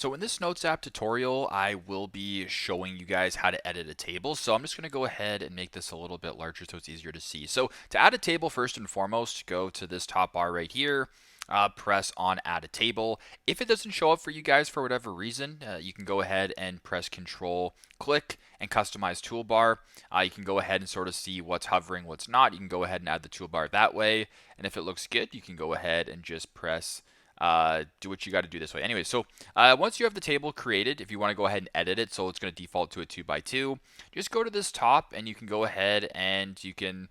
So in this Notes app tutorial, I will be showing you guys how to edit a table. So I'm just going to go ahead and make this a little bit larger so it's easier to see. So to add a table, first and foremost, go to this top bar right here. Press on add a table. If it doesn't show up for you guys for whatever reason, you can go ahead and press control click and customize toolbar. You can go ahead and sort of see what's hovering, what's not. You can go ahead and add the toolbar that way. And if it looks good, you can go ahead and just press do what you got to do this way. Anyway, so once you have the table created, if you want to go ahead and edit it, so it's going to default to a 2x2, just go to this top and you can go ahead and you can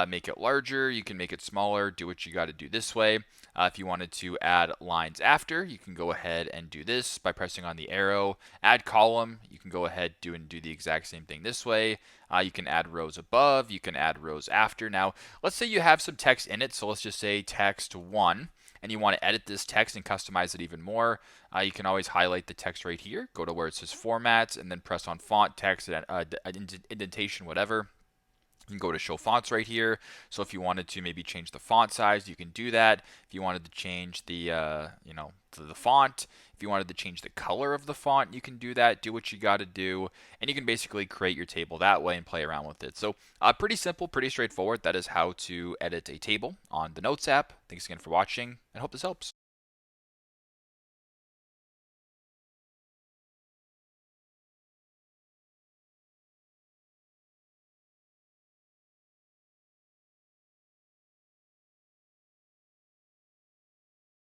make it larger, you can make it smaller, do what you got to do this way. If you wanted to add lines after, you can go ahead and do this by pressing on the arrow. Add column, you can go ahead and do the exact same thing this way. You can add rows above, you can add rows after. Now, let's say you have some text in it, so let's just say text 1 and you want to edit this text and customize it even more, you can always highlight the text right here, go to where it says format, and then press on font, text, indentation, whatever. You can go to show fonts right here. So if you wanted to maybe change the font size, you can do that. If you wanted to change the font, if you wanted to change the color of the font, you can do that. Do what you got to do, and you can basically create your table that way and play around with it. So pretty simple, pretty straightforward. That is how to edit a table on the Notes app. Thanks again for watching, and hope this helps.